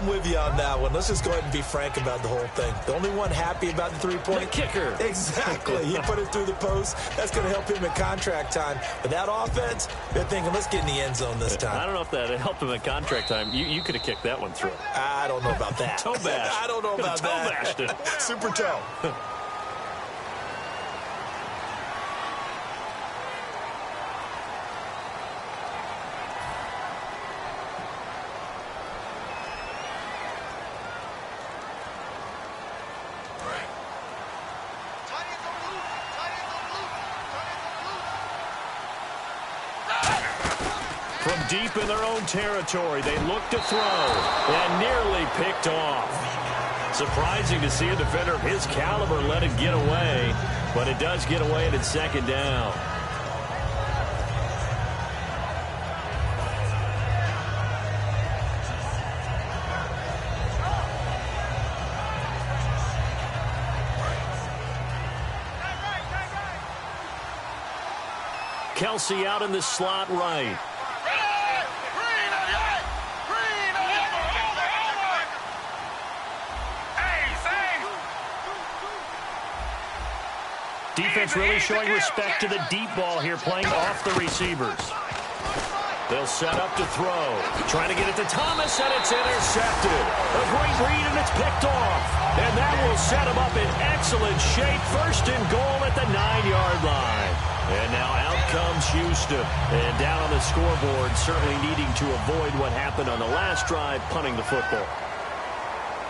I'm with you on that one. Let's just go ahead and be frank about the whole thing. The only one happy about the three-point kicker. Exactly. He put it through the post. That's going to help him at contract time. But that offense, they're thinking, let's get in the end zone this time. I don't know if that helped him at contract time. You could have kicked that one through. I don't know about that. Toe bash. I don't know about that. Toe bashed it. Super toe. From deep in their own territory, they look to throw and nearly picked off. Surprising to see a defender of his caliber let it get away, but it does get away and it's second down. Kelsey out in the slot right. Defense really showing respect to the deep ball here, playing off the receivers. They'll set up to throw. Trying to get it to Thomas, and it's intercepted. A great read, and it's picked off. And that will set him up in excellent shape. First and goal at the 9-yard line. And now out comes Houston. And down on the scoreboard, certainly needing to avoid what happened on the last drive, punting the football.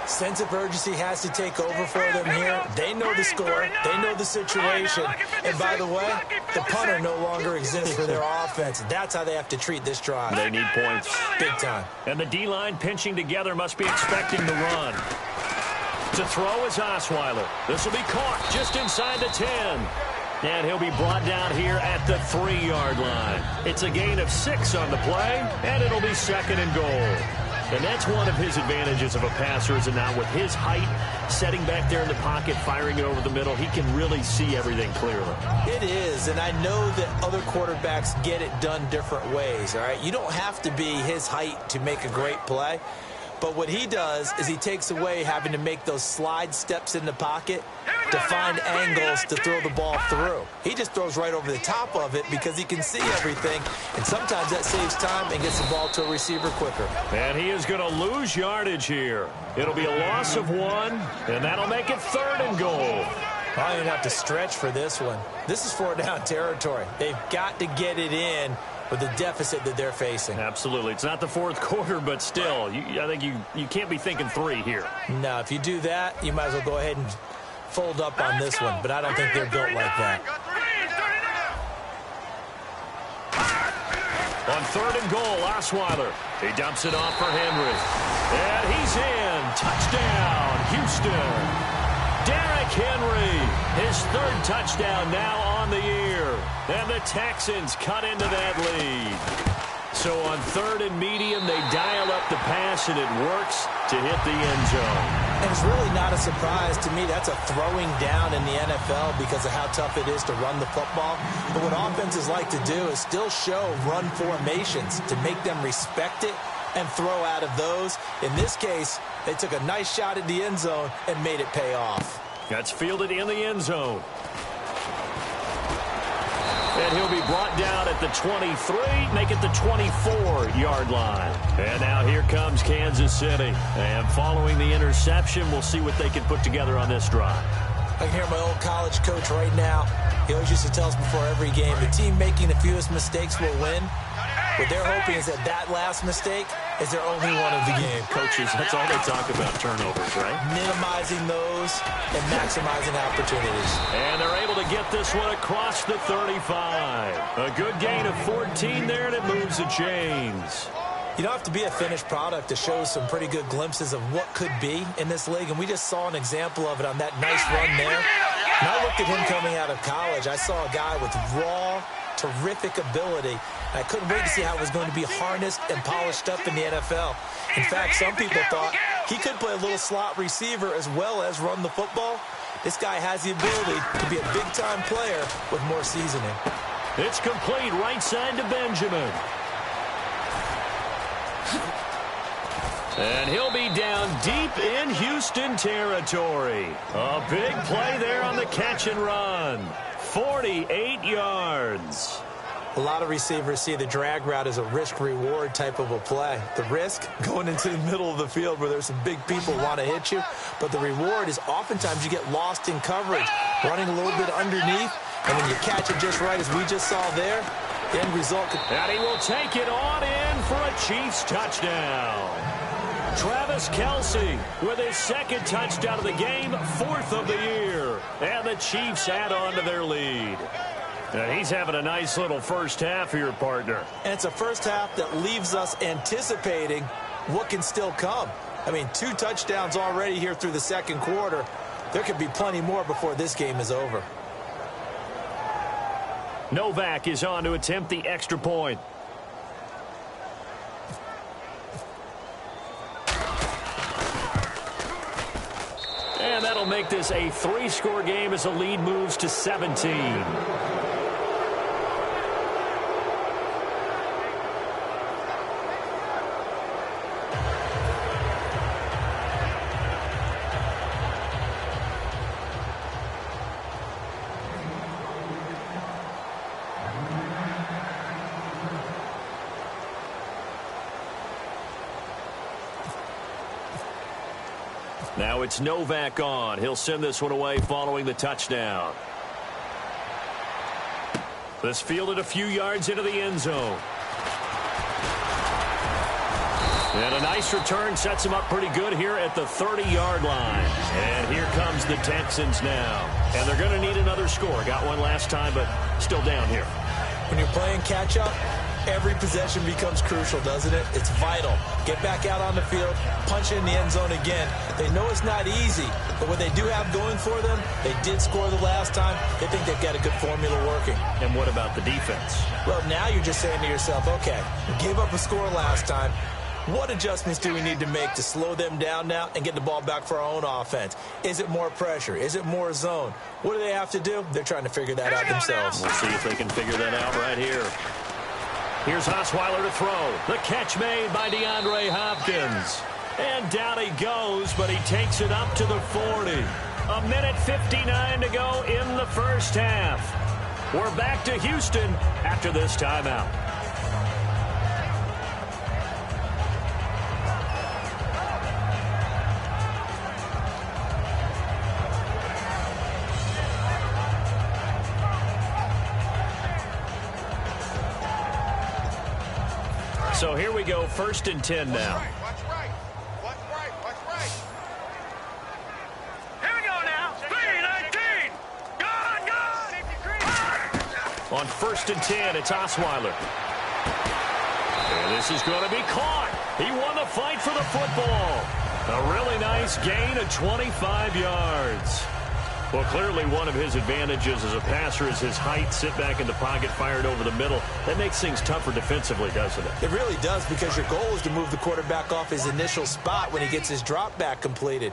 Sense of urgency has to take over for them here. They know the score. They know the situation. And by the way, the punter no longer exists for their offense. That's how they have to treat this drive. They need points. Big time. And the D-line pinching together must be expecting the run. To throw is Osweiler. This will be caught just inside the 10. And he'll be brought down here at the 3-yard line. It's a gain of 6 on the play, and it'll be second and goal. And that's one of his advantages of a passer, is that now with his height, setting back there in the pocket, firing it over the middle, he can really see everything clearly. It is, and I know that other quarterbacks get it done different ways, all right? You don't have to be his height to make a great play. But what he does is he takes away having to make those slide steps in the pocket to find angles to throw the ball through. He just throws right over the top of it because he can see everything, and sometimes that saves time and gets the ball to a receiver quicker. And he is going to lose yardage here. It'll be a loss of 1, and that'll make it third and goal. Probably going to have to stretch for this one. This is 4-down territory. They've got to get it in with the deficit that they're facing. Absolutely. It's not the fourth quarter, but still, I think you can't be thinking 3 here. No, if you do that, you might as well go ahead and fold up on this one, but I don't think they're built like that. On third and goal, Osweiler. He dumps it off for Henry. And he's in. Touchdown, Houston. Derrick Henry, his 3rd touchdown now on the year. And the Texans cut into that lead. So on 3rd and medium, they dial up the pass, and it works to hit the end zone. And it's really not a surprise to me. That's a throwing down in the NFL because of how tough it is to run the football. But what offenses like to do is still show run formations to make them respect it and throw out of those. In this case, they took a nice shot at the end zone and made it pay off. That's fielded in the end zone. And he'll be brought down at the 23, make it the 24-yard line. And now here comes Kansas City. And following the interception, we'll see what they can put together on this drive. I can hear my old college coach right now. He always used to tell us before every game, the team making the fewest mistakes will win. What they're hoping is that last mistake is their only one of the game. Coaches, that's all they talk about, turnovers, right? Minimizing those and maximizing opportunities. And they're able to get this one across the 35. A good gain of 14 there, and it moves the chains. You don't have to be a finished product to show some pretty good glimpses of what could be in this league, and we just saw an example of it on that nice run there. When I looked at him coming out of college, I saw a guy with raw, terrific ability. I couldn't wait to see how it was going to be harnessed and polished up in the NFL. In fact, some people thought he could play a little slot receiver as well as run the football. This guy has the ability to be a big-time player with more seasoning. It's complete right side to Benjamin. And he'll be down deep in Houston territory. A big play there on the catch and run. 48 yards. A lot of receivers see the drag route as a risk-reward type of a play. The risk, going into the middle of the field where there's some big people want to hit you. But the reward is oftentimes you get lost in coverage, running a little bit underneath, and when you catch it just right, as we just saw there, the end result. And he will take it on in for a Chiefs touchdown. Travis Kelce with his second touchdown of the game, 4th of the year. And the Chiefs add on to their lead. And he's having a nice little first half here, partner. And it's a first half that leaves us anticipating what can still come. I mean, 2 touchdowns already here through the second quarter. There could be plenty more before this game is over. Novak is on to attempt the extra point. And that'll make this a 3-score game as the lead moves to 17. Now it's Novak on. He'll send this one away following the touchdown. This fielded a few yards into the end zone. And a nice return sets him up pretty good here at the 30-yard line. And here comes the Texans now. And they're going to need another score. Got one last time, but still down here. When you're playing catch-up, every possession becomes crucial, doesn't it? It's vital. Get back out on the field, punch it in the end zone again. They know it's not easy, but what they do have going for them, they did score the last time. They think they've got a good formula working. And what about the defense? Well, now you're just saying to yourself, okay, we gave up a score last time. What adjustments do we need to make to slow them down now and get the ball back for our own offense? Is it more pressure? Is it more zone? What do they have to do? They're trying to figure that out themselves. We'll see if they can figure that out right here. Here's Osweiler to throw. The catch made by DeAndre Hopkins. And down he goes, but he takes it up to the 40. 1:59 to go in the first half. We're back to Houston after this timeout. So here we go, 1st and 10 now. Watch right. Here we go now. 3-19. Gone. On 1st and 10, it's Osweiler. And this is going to be caught. He won the fight for the football. A really nice gain of 25 yards. Well, clearly one of his advantages as a passer is his height. Sit back in the pocket, fired over the middle. That makes things tougher defensively, doesn't it? It really does, because your goal is to move the quarterback off his initial spot when he gets his drop back completed.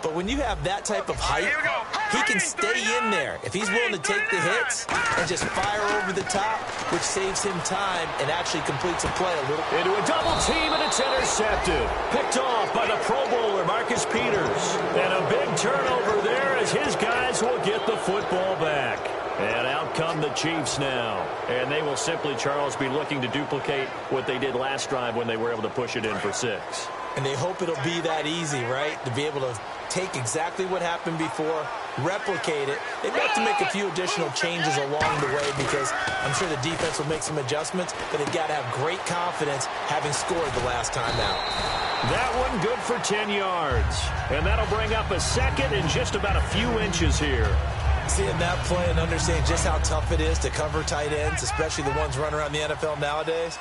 But when you have that type of height, he can stay in there. If he's willing to take the hits and just fire over the top, which saves him time and actually completes a play a little. Into a double team, and it's intercepted. Picked off by the Pro Bowler, Marcus Peters. And a big turnover there as his guys will get the football back. And out come the Chiefs now. And they will simply, Charles, be looking to duplicate what they did last drive when they were able to push it in for 6. And they hope it'll be that easy, right? To be able to take exactly what happened before, replicate it. They've got to make a few additional changes along the way, because I'm sure the defense will make some adjustments, but they've got to have great confidence having scored the last time out. That one good for 10 yards. And that'll bring up a 2nd and just about a few inches here. Seeing that play and understanding just how tough it is to cover tight ends, especially the ones running around the NFL nowadays,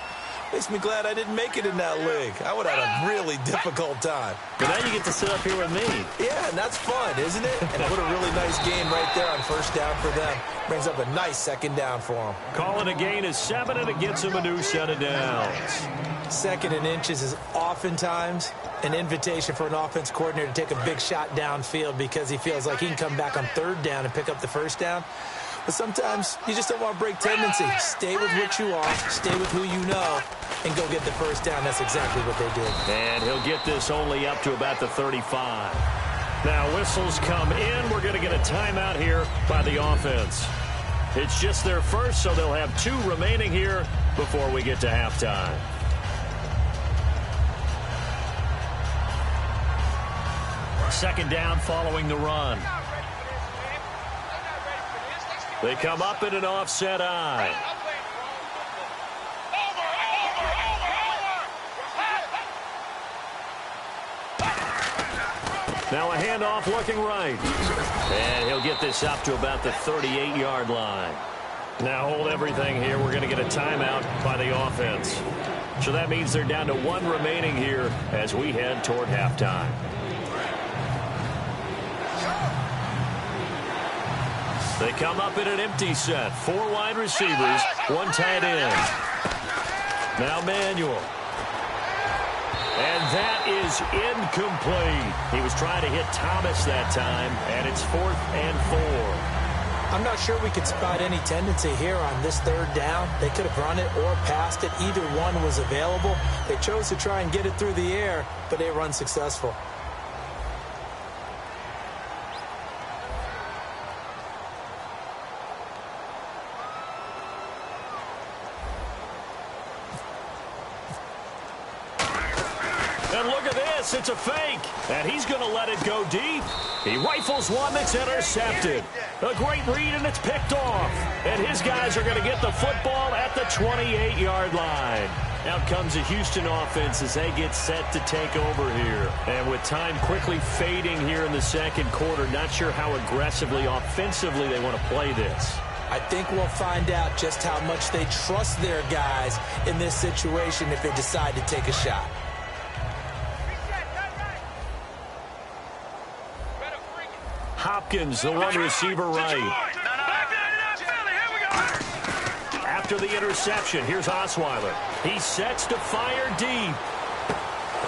makes me glad I didn't make it in that league. I would have had a really difficult time. But now you get to sit up here with me. Yeah, and that's fun, isn't it? And what a really nice gain right there on 1st down for them. Brings up a nice 2nd down for them. Calling a gain is 7, and it gets him a new set of downs. 2nd and inches is oftentimes an invitation for an offense coordinator to take a big shot downfield, because he feels like he can come back on 3rd down and pick up the 1st down. But sometimes you just don't want to break tendency. Stay with what you are, stay with who you know, and go get the first down. That's exactly what they did. And he'll get this only up to about the 35. Now whistles come in. We're going to get a timeout here by the offense. It's just their first, so they'll have 2 remaining here before we get to halftime. Second down following the run. They come up in an offset eye. Now a handoff looking right. And he'll get this up to about the 38-yard line. Now hold everything here. We're going to get a timeout by the offense. So that means they're down to 1 remaining here as we head toward halftime. They come up in an empty set. 4 wide receivers, 1 tight end. Now Manuel. And that is incomplete. He was trying to hit Thomas that time, and it's 4th and 4. I'm not sure we could spot any tendency here on this 3rd down. They could have run it or passed it. Either one was available. They chose to try and get it through the air, but they were unsuccessful. And look at this, it's a fake, and he's going to let it go deep. He rifles one that's intercepted. A great read, and it's picked off. And his guys are going to get the football at the 28-yard line. Out comes the Houston offense as they get set to take over here. And with time quickly fading here in the second quarter, not sure how aggressively, offensively they want to play this. I think we'll find out just how much they trust their guys in this situation if they decide to take a shot. Hopkins, the one receiver right. After the interception, here's Osweiler. He sets to fire deep.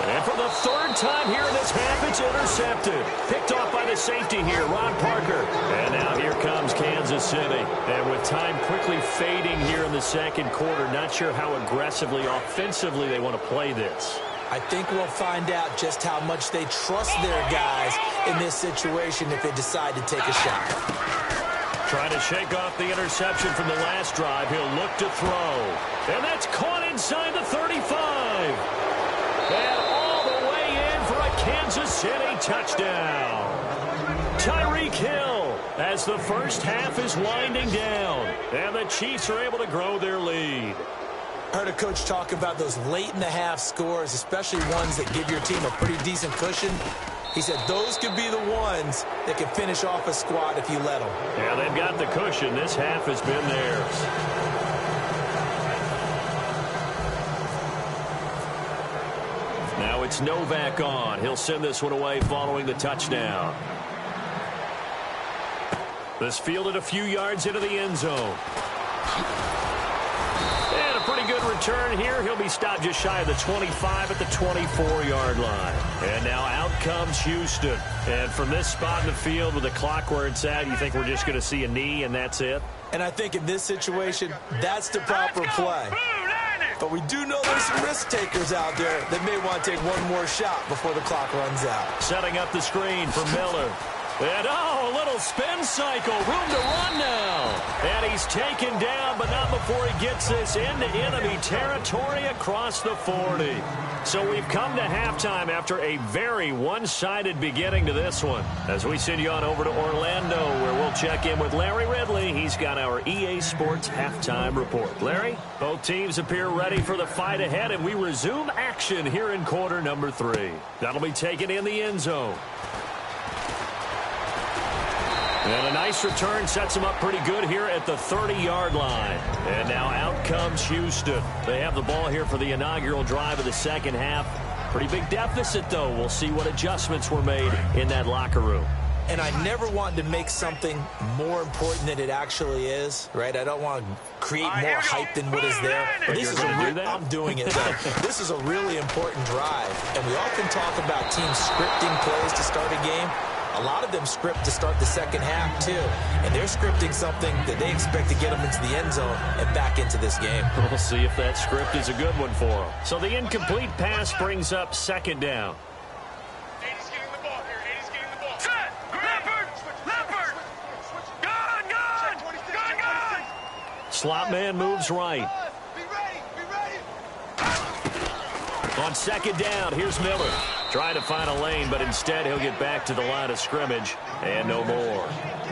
And for the 3rd time here in this half, it's intercepted. Picked off by the safety here, Ron Parker. And now here comes Kansas City. And with time quickly fading here in the second quarter, not sure how aggressively, offensively they want to play this. I think we'll find out just how much they trust their guys in this situation if they decide to take a shot. Trying to shake off the interception from the last drive. He'll look to throw. And that's caught inside the 35. And all the way in for a Kansas City touchdown. Tyreek Hill as the first half is winding down. And the Chiefs are able to grow their lead. I heard a coach talk about those late-in-the-half scores, especially ones that give your team a pretty decent cushion. He said those could be the ones that can finish off a squad if you let them. Yeah, they've got the cushion. This half has been theirs. Now it's Novak on. He'll send this one away following the touchdown. This fielded a few yards into the end zone. And a pretty good return here. He'll be stopped just shy of the 25 at the 24-yard line. And now out comes Houston. And from this spot in the field with the clock where it's at, you think we're just going to see a knee and that's it? And I think in this situation, that's the proper play. But we do know there's some risk takers out there that may want to take one more shot before the clock runs out. Setting up the screen for Miller. And, oh, a little spin cycle. Room to run now. And he's taken down, but not before he gets this into enemy territory across the 40. So we've come to halftime after a very one-sided beginning to this one. As we send you on over to Orlando, where we'll check in with Larry Ridley. He's got our EA Sports halftime report. Larry, both teams appear ready for the fight ahead, and we resume action here in quarter number 3. That'll be taken in the end zone. And a nice return sets them up pretty good here at the 30-yard line. And now out comes Houston. They have the ball here for the inaugural drive of the second half. Pretty big deficit, though. We'll see what adjustments were made in that locker room. And I never want to make something more important than it actually is, right? I don't want to create more hype than what is there. But this is I'm doing it, though. This is a really important drive. And we often talk about teams scripting plays to start a game. A lot of them script to start the second half, too. And they're scripting something that they expect to get them into the end zone and back into this game. We'll see if that script is a good one for them. So the incomplete pass brings up second down. Slot man moves right. On second down, here's Miller. Trying to find a lane, but instead he'll get back to the line of scrimmage. And no more.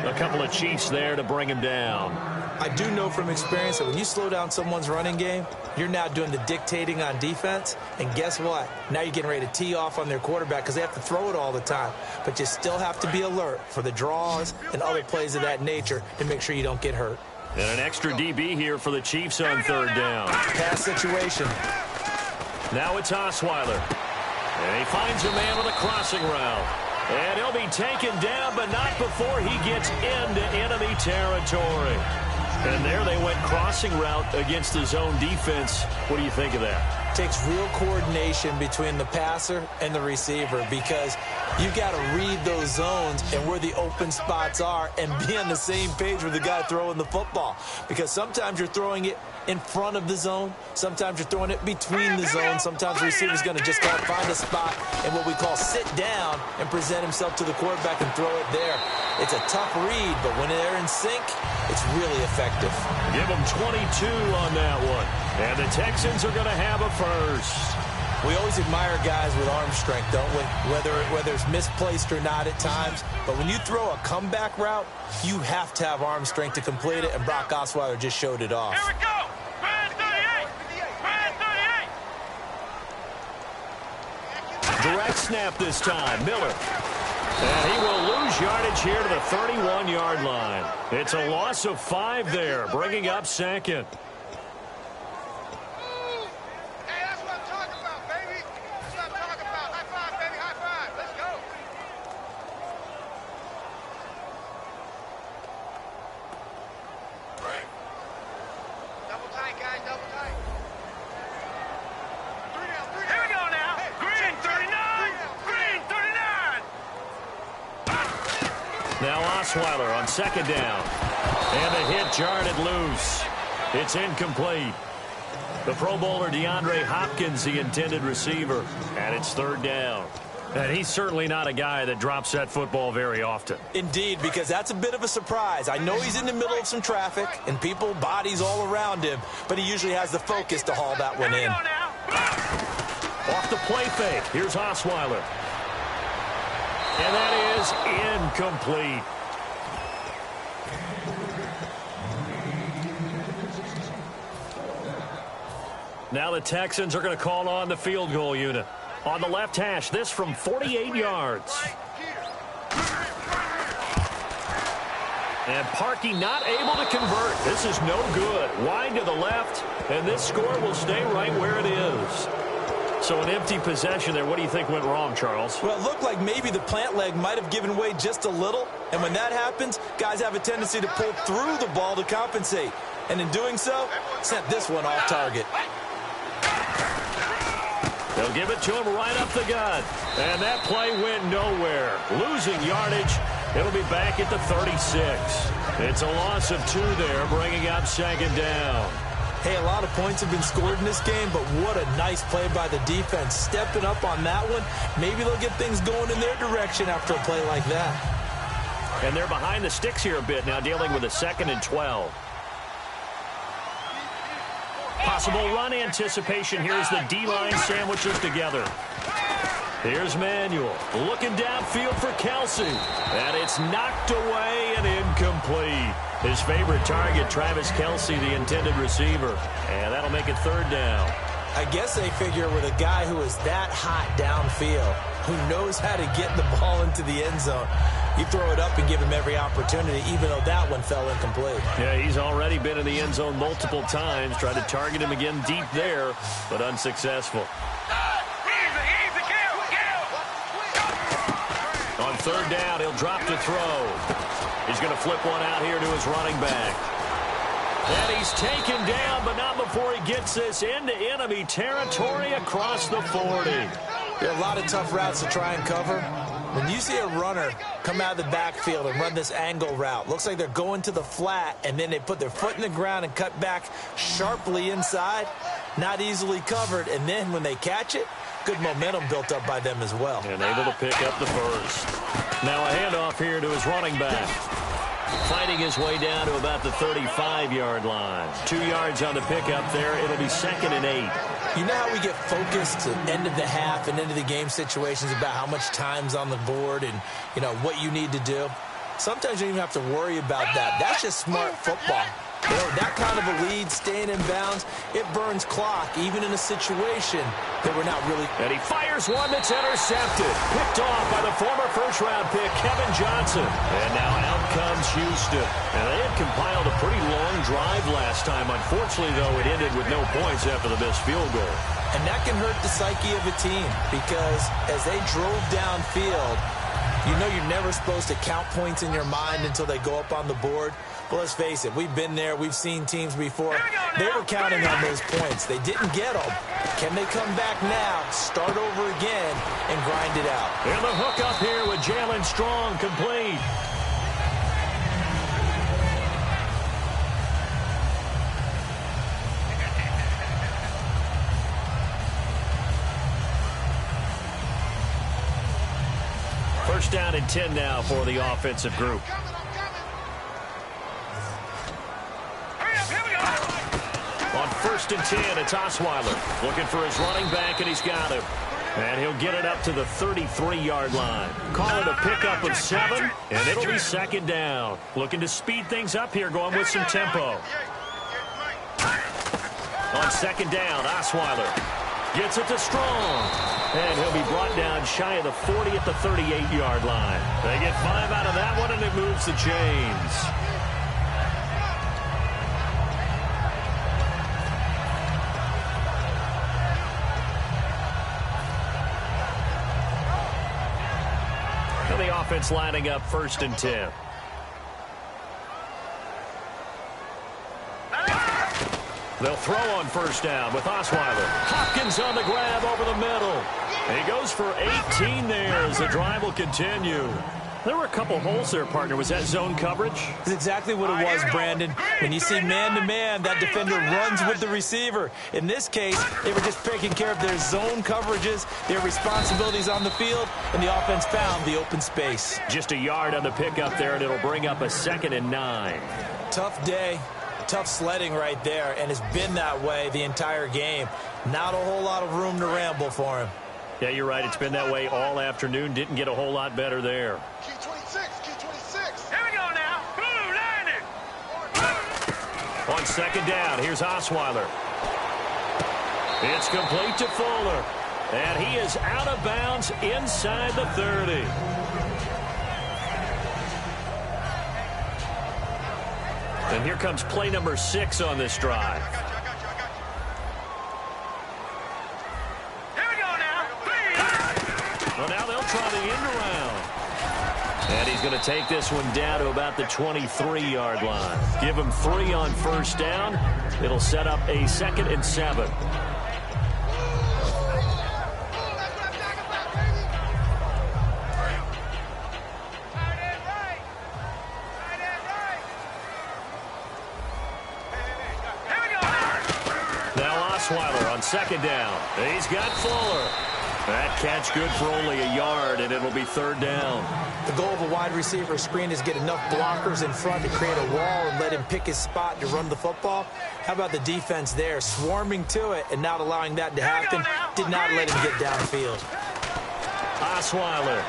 A couple of Chiefs there to bring him down. I do know from experience that when you slow down someone's running game, you're now doing the dictating on defense. And guess what? Now you're getting ready to tee off on their quarterback because they have to throw it all the time. But you still have to be alert for the draws and other plays of that nature to make sure you don't get hurt. And an extra DB here for the Chiefs on third down. Pass situation. Now it's Osweiler. And he finds a man with a crossing route. And he'll be taken down, but not before he gets into enemy territory. And there they went crossing route against the zone defense. What do you think of that? Takes real coordination between the passer and the receiver because you got to read those zones and where the open spots are and be on the same page with the guy throwing the football. Because sometimes you're throwing it in front of the zone. Sometimes you're throwing it between the zones. Sometimes the receiver's going to just got to find a spot and what we call sit down and present himself to the quarterback and throw it there. It's a tough read, but when they're in sync, it's really effective. Give them 22 on that one. And the Texans are going to have a first. We always admire guys with arm strength, don't we? Whether it's misplaced or not at times. But when you throw a comeback route, you have to have arm strength to complete it, and Brock Osweiler just showed it off. Here we go! Man 38! Man 38! Direct snap this time. Miller. And he will lose yardage here to the 31-yard line. It's a loss of 5 there, bringing up second. Osweiler on second down. And the hit jarred loose. It's incomplete. The Pro Bowler DeAndre Hopkins, the intended receiver. And it's third down. And he's certainly not a guy that drops that football very often. Indeed, because that's a bit of a surprise. I know he's in the middle of some traffic and people, bodies all around him, but he usually has the focus to haul that one in. Off the play fake. Here's Osweiler. And that is incomplete. Now the Texans are going to call on the field goal unit. On the left hash, this from 48 yards. And Parkey not able to convert. This is no good. Wide to the left, and this score will stay right where it is. So an empty possession there. What do you think went wrong, Charles? Well, it looked like maybe the plant leg might have given way just a little. And when that happens, guys have a tendency to pull through the ball to compensate. And in doing so, sent this one off target. They'll give it to him right up the gut. And that play went nowhere. Losing yardage. It'll be back at the 36. It's a loss of 2 there, bringing up second down. Hey, a lot of points have been scored in this game, but what a nice play by the defense. Stepping up on that one. Maybe they'll get things going in their direction after a play like that. And they're behind the sticks here a bit now, dealing with a 2nd and 12. Possible run anticipation here as the D-line sandwiches together. Here's Manuel looking downfield for Kelsey. And it's knocked away and incomplete. His favorite target, Travis Kelsey, the intended receiver. And that'll make it third down. I guess they figure with a guy who is that hot downfield, who knows how to get the ball into the end zone, you throw it up and give him every opportunity, even though that one fell incomplete. Yeah, he's already been in the end zone multiple times. Tried to target him again deep there, but unsuccessful. On third down, he'll drop to throw. He's going to flip one out here to his running back. And he's taken down, but not before he gets this into enemy territory across the 40. There are a lot of tough routes to try and cover, When you see a runner come out of the backfield and run this angle route, looks like they're going to the flat, and then they put their foot in the ground and cut back sharply inside, not easily covered, and then when they catch it, good momentum built up by them as well. And able to pick up the first. Now a handoff here to his running back. Fighting his way down to about the 35-yard line. 2 yards on the pickup there. It'll be 2nd and 8. You know how we get focused at the end of the half and into the game situations about how much time's on the board and, you know, what you need to do? Sometimes you don't even have to worry about that. That's just smart football. You know, that kind of a lead, staying in bounds, it burns clock, even in a situation that we're not really... And he fires one that's intercepted. Picked off by the former first-round pick, Kevin Johnson. And now out comes Houston. And they had compiled a pretty long drive last time. Unfortunately, though, it ended with no points after the missed field goal. And that can hurt the psyche of a team because as they drove downfield, you know you're never supposed to count points in your mind until they go up on the board. Well, let's face it, we've been there. We've seen teams before. They were counting on those points. They didn't get them. Can they come back now, start over again, and grind it out? And the hook up here with Jalen Strong complete. First down and 10 now for the offensive group. On 1st and 10, it's Osweiler looking for his running back, and he's got him. And he'll get it up to the 33-yard line. Call it a pickup of 7, and it'll be 2nd down. Looking to speed things up here, going with some tempo. On 2nd down, Osweiler gets it to Strong. And he'll be brought down shy of the 40 at the 38-yard line. They get 5 out of that one, and it moves the chains. The offense lining up 1st and 10. They'll throw on 1st down with Osweiler. Hopkins on the grab over the middle. He goes for 18 there as the drive will continue. There were a couple holes there, partner. Was that zone coverage? That's exactly what it was, Brandon. When you see man-to-man, that defender runs with the receiver. In this case, they were just taking care of their zone coverages, their responsibilities on the field, and the offense found the open space. Just a yard on the pickup there, and it'll bring up a 2nd and 9. Tough day, tough sledding right there, and it's been that way the entire game. Not a whole lot of room to ramble for him. Yeah, you're right. It's been that way all afternoon. Didn't get a whole lot better there. Key 26, key 26. Here we go now. Blue, landing. On 2nd down, here's Osweiler. It's complete to Fuller. And he is out of bounds inside the 30. And here comes play number 6 on this drive. Well, now they'll try the end around. And he's going to take this one down to about the 23-yard line. Give him 3 on 1st down. It'll set up a 2nd and 7. Now Osweiler on 2nd down. He's got Fuller. That catch good for only a yard, and it'll be 3rd down. The goal of a wide receiver screen is get enough blockers in front to create a wall and let him pick his spot to run the football. How about the defense there, swarming to it and not allowing that to happen? Did not let him get downfield. Osweiler.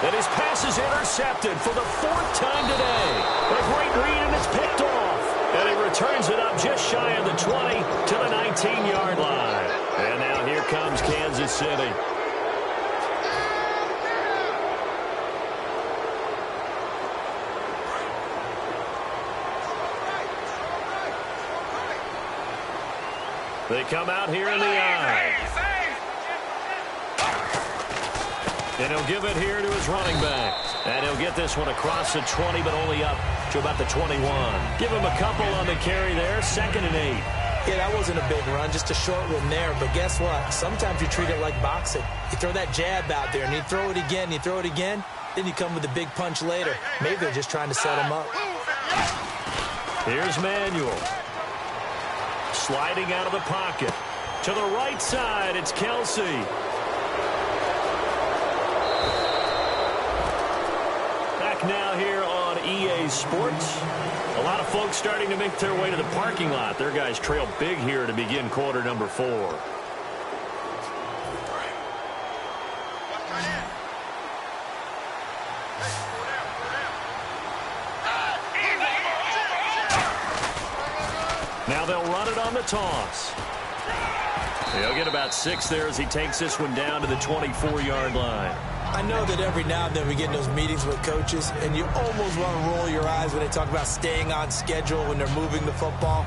And his pass is intercepted for the 4th time today. A great read, and it's picked off. And he returns it up just shy of the 20 to the 19-yard line. And now here comes Kansas City. They come out here in the I. And he'll give it here to his running back. And he'll get this one across the 20, but only up to about the 21. Give him a couple on the carry there, 2nd and 8. Yeah, that wasn't a big run, just a short one there. But guess what? Sometimes you treat it like boxing. You throw that jab out there, and you throw it again, then you come with a big punch later. Maybe they're just trying to set him up. Here's Manuel. Sliding out of the pocket. To the right side, it's Kelsey. Back now here on EA Sports. A lot of folks starting to make their way to the parking lot. Their guys trail big here to begin quarter number 4. Now they'll run it on the toss. He'll get about 6 there as he takes this one down to the 24-yard line. I know that every now and then we get in those meetings with coaches, and you almost want to roll your eyes when they talk about staying on schedule when they're moving the football.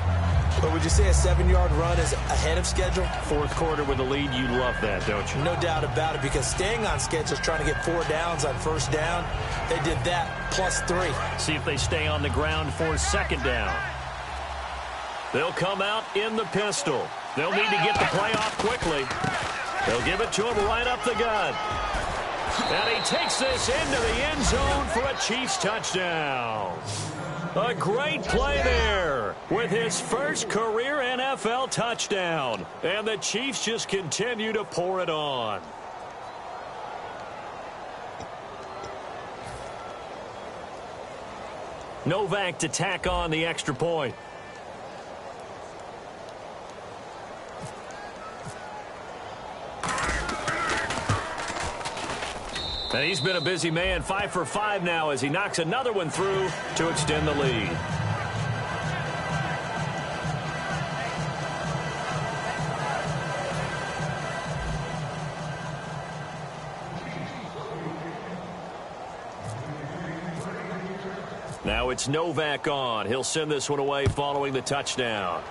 But would you say a 7-yard run is ahead of schedule? Fourth quarter with a lead, you love that, don't you? No doubt about it, because staying on schedule is trying to get 4 downs on first down. They did that plus 3. See if they stay on the ground for second down. They'll come out in the pistol. They'll need to get the play off quickly. They'll give it to him right up the gut. And he takes this into the end zone for a Chiefs touchdown. A great play there with his first career NFL touchdown. And the Chiefs just continue to pour it on. Novak to tack on the extra point. And he's been a busy man, 5 for 5 now as he knocks another one through to extend the lead. Now it's Novak on. He'll send this one away following the touchdown.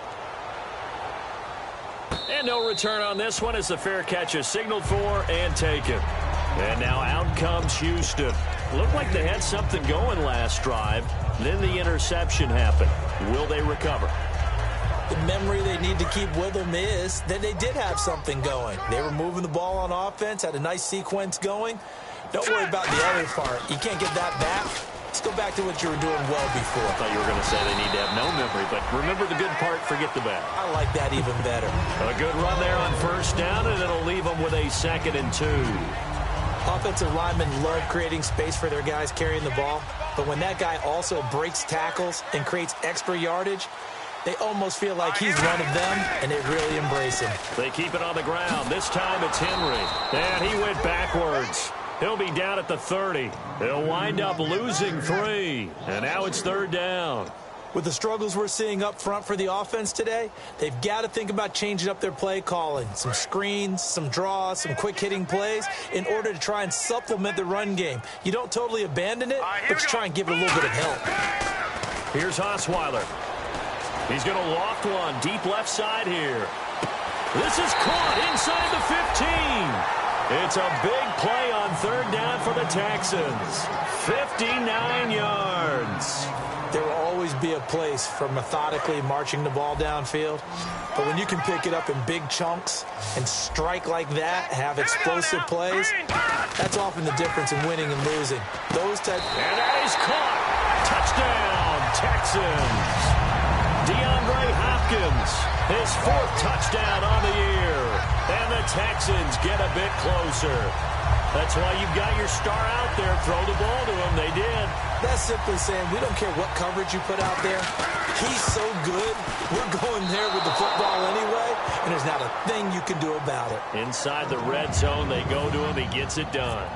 And no return on this one as the fair catch is signaled for and taken. And now out comes Houston. Looked like they had something going last drive. Then the interception happened. Will they recover? The memory they need to keep with them is that they did have something going. They were moving the ball on offense, had a nice sequence going. Don't worry about the other part. You can't get that back. Let's go back to what you were doing well before. I thought you were going to say they need to have no memory, but remember the good part, forget the bad. I like that even better. A good run there on first down, and it'll leave them with a 2nd and 2. Offensive linemen love creating space for their guys carrying the ball, but when that guy also breaks tackles and creates extra yardage, they almost feel like he's one of them, and they really embrace him. They keep it on the ground. This time it's Henry, and he went backwards. He'll be down at the 30. They'll wind up losing 3, and now it's 3rd down. With the struggles we're seeing up front for the offense today, they've got to think about changing up their play calling. Some screens, some draws, some quick-hitting plays in order to try and supplement the run game. You don't totally abandon it, but you try and give it a little bit of help. Here's Osweiler. He's going to loft one deep left side here. This is caught inside the 15. It's a big play on 3rd down for the Texans. 59 yards. There will always be a place for methodically marching the ball downfield. But when you can pick it up in big chunks and strike like that, have explosive plays, that's often the difference in winning and losing. Those types. And that is caught. Touchdown, Texans. DeAndre Hopkins, his 4th touchdown on the year. And the Texans get a bit closer. That's why you've got your star out there. Throw the ball to him. They did. That's simply saying we don't care what coverage you put out there. He's so good. We're going there with the football anyway, and there's not a thing you can do about it. Inside the red zone, they go to him. He gets it done.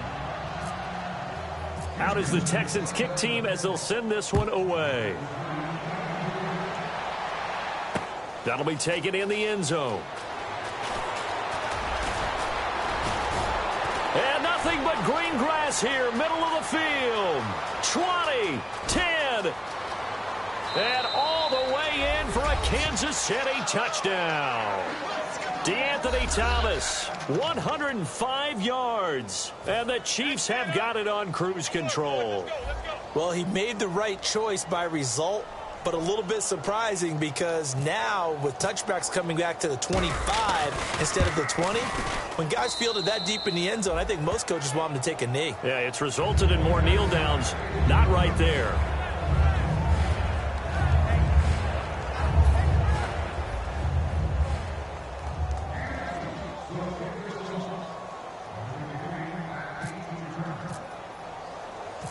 Out is the Texans kick team as they'll send this one away. That'll be taken in the end zone. And nothing but green grass here, middle of the field. 20, 10, and all the way in for a Kansas City touchdown. DeAnthony Thomas, 105 yards, and the Chiefs have got it on cruise control. Well, he made the right choice by result, but a little bit surprising because now with touchbacks coming back to the 25 instead of the 20, when guys fielded that deep in the end zone, I think most coaches want them to take a knee. Yeah, it's resulted in more kneel downs. Not right there.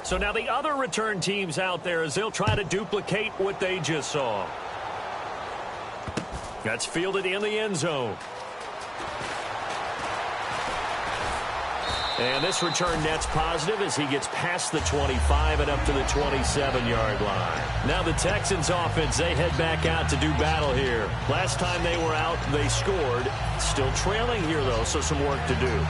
So now the other return teams out there as they'll try to duplicate what they just saw. That's fielded in the end zone. And this return net's positive as he gets past the 25 and up to the 27-yard line. Now the Texans offense, they head back out to do battle here. Last time they were out, they scored. Still trailing here, though, so some work to do.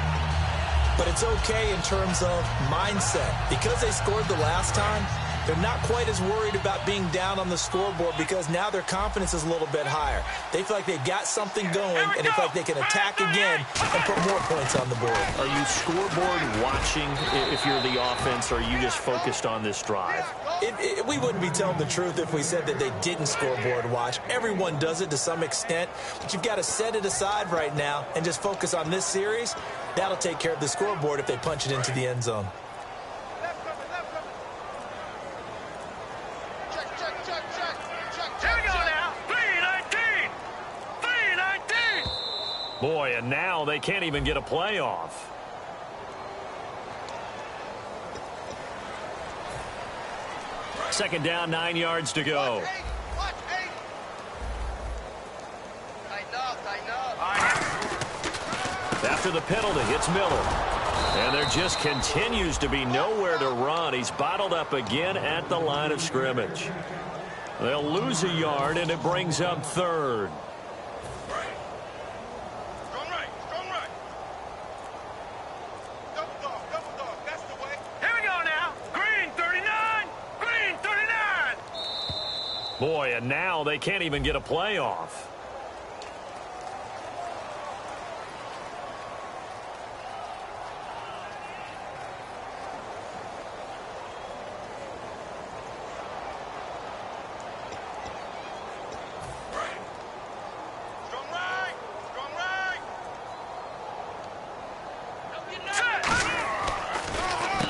But it's okay in terms of mindset. Because they scored the last time, they're not quite as worried about being down on the scoreboard because now their confidence is a little bit higher. They feel like they've got something going, and they feel like they can attack again and put more points on the board. Are you scoreboard watching if you're the offense, or are you just focused on this drive? We wouldn't be telling the truth if we said that they didn't scoreboard watch. Everyone does it to some extent, but you've got to set it aside right now and just focus on this series. That'll take care of the scoreboard if they punch it into the end zone. Boy, and now they can't even get a playoff. Second down, 9 yards to go. After the penalty, it's Miller. And there just continues to be nowhere to run. He's bottled up again at the line of scrimmage. They'll lose a yard, and it brings up third. Boy, and now they can't even get a playoff.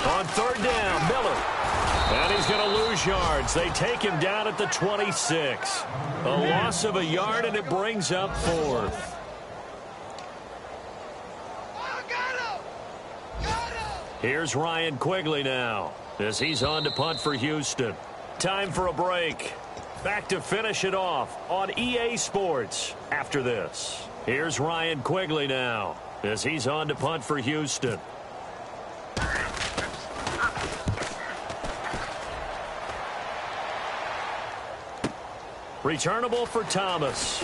On third down, Miller. And he's going to lose yards. They take him down at the 26. A loss of a yard, and it brings up fourth. Here's Ryan Quigley now as he's on to punt for Houston. Time for a break. Back to finish it off on EA Sports after this. Here's Ryan Quigley now as he's on to punt for Houston. Returnable for Thomas.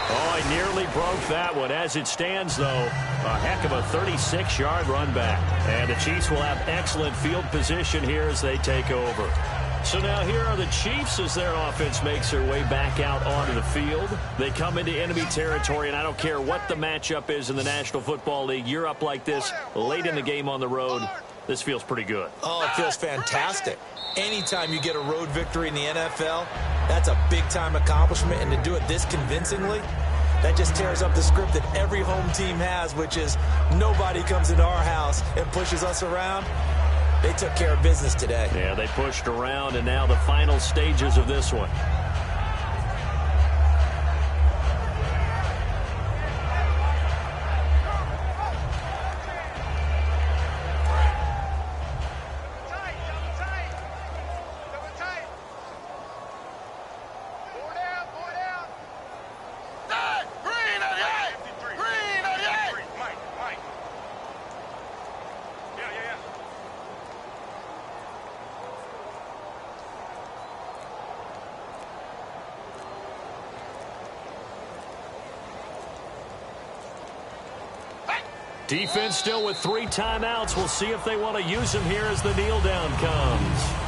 Oh, he nearly broke that one. As it stands, though, a heck of a 36-yard run back. And the Chiefs will have excellent field position here as they take over. So now here are the Chiefs as their offense makes their way back out onto the field. They come into enemy territory, and I don't care what the matchup is in the National Football League. You're up like this late in the game on the road. This feels pretty good. Oh, it feels fantastic. Anytime you get a road victory in the NFL, that's a big-time accomplishment. And to do it this convincingly, that just tears up the script that every home team has, which is nobody comes into our house and pushes us around. They took care of business today. Yeah, they pushed around, and now the final stages of this one. Defense still with 3 timeouts. We'll see if they want to use them here as the kneel down comes.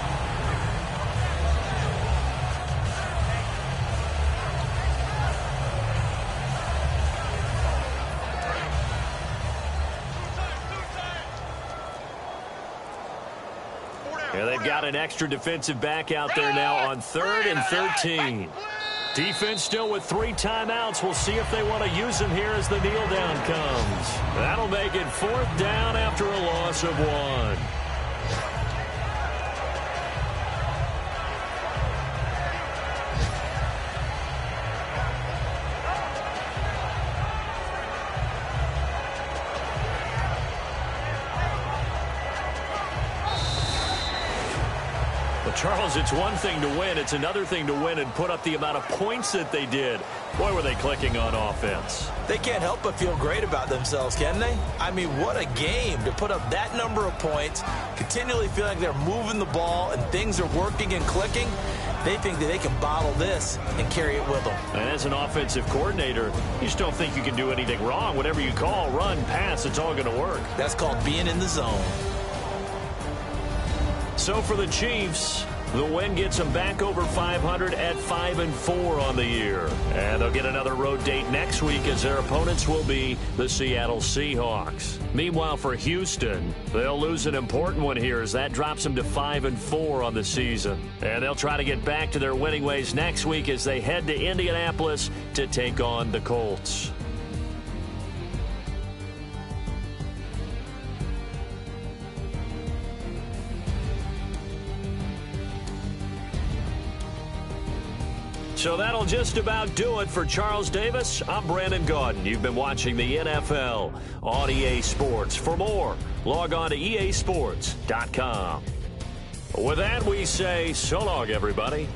And they've got an extra defensive back out there now on 3rd and 13. Defense still with 3 timeouts. We'll see if they want to use them here as the kneel down comes. That'll make it 4th down after a loss of 1. Charles, it's one thing to win. It's another thing to win and put up the amount of points that they did. Boy, were they clicking on offense. They can't help but feel great about themselves, can they? I mean, what a game to put up that number of points, continually feel like they're moving the ball and things are working and clicking. They think that they can bottle this and carry it with them. And as an offensive coordinator, you just don't think you can do anything wrong. Whatever you call, run, pass, it's all going to work. That's called being in the zone. So for the Chiefs, the win gets them back over 500 at 5-4 on the year. And they'll get another road date next week as their opponents will be the Seattle Seahawks. Meanwhile, for Houston, they'll lose an important one here as that drops them to 5-4 on the season. And they'll try to get back to their winning ways next week as they head to Indianapolis to take on the Colts. So that'll just about do it for Charles Davis. I'm Brandon Gaudin. You've been watching the NFL on EA Sports. For more, log on to easports.com. With that, we say so long, everybody.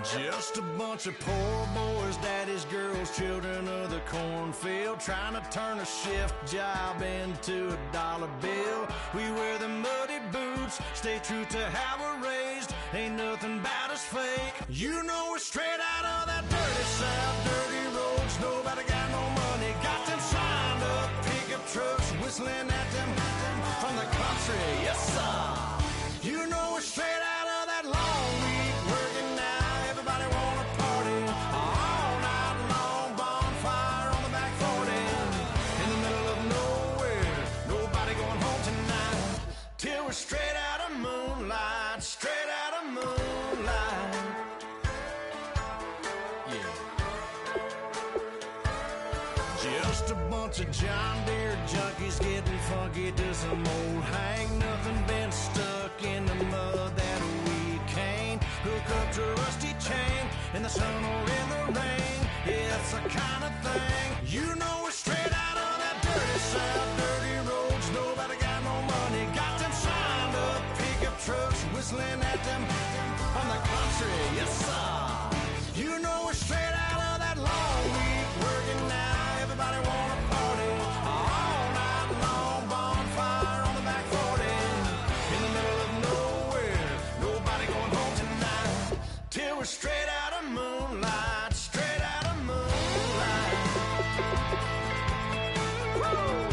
Just a bunch of poor boys, daddies, girls, children of the cornfield, trying to turn a shift job into a dollar bill. We wear the muddy boots, stay true to how we're raised. Ain't nothing about us fake. You know we're straight out of that dirty south, dirty roads. Nobody got no money, got them signed up pickup trucks, whistling at them from the country, yes sir. You know we're straight out of that long week working now. Everybody wanna party all night long. Bonfire on the back 40 in the middle of nowhere. Nobody going home tonight till we're straight out of moonlight. Straight out of moonlight. Yeah. Just a bunch of John Deere junkies getting funky to some old hang. Nothing been stuck in the mud that we can't hook up to a rusty chain in the sun or in the rain. Yeah, it's the kind of thing. You know we're straight out of that dirty south. Dirty roads, nobody got no money. Got them signed up, pickup trucks whistling at them from the country, yes sir. You know we're straight out of that long week working now. Everybody wanna party all night long. Bonfire on the back 40 in the middle of nowhere. Nobody going home tonight till we're straight out of moonlight. Straight out of moonlight. Woo!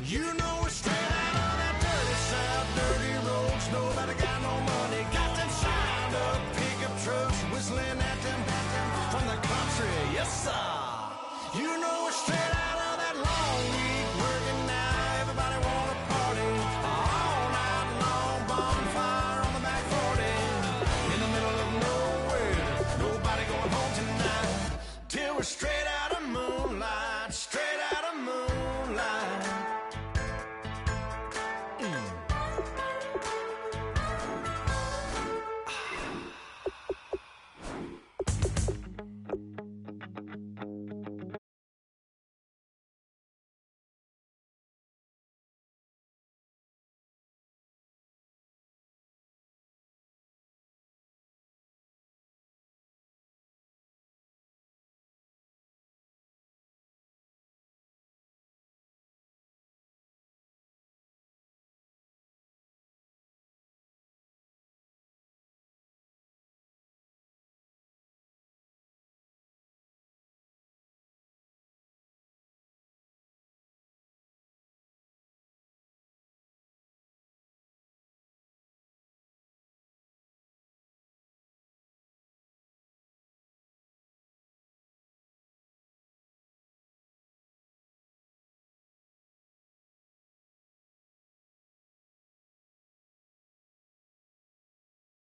You know we're straight out of that dirty south. Dirty roads, nobody got no money. Got them signed up, pickup trucks whistling at them from the country, yes sir. You know we're straight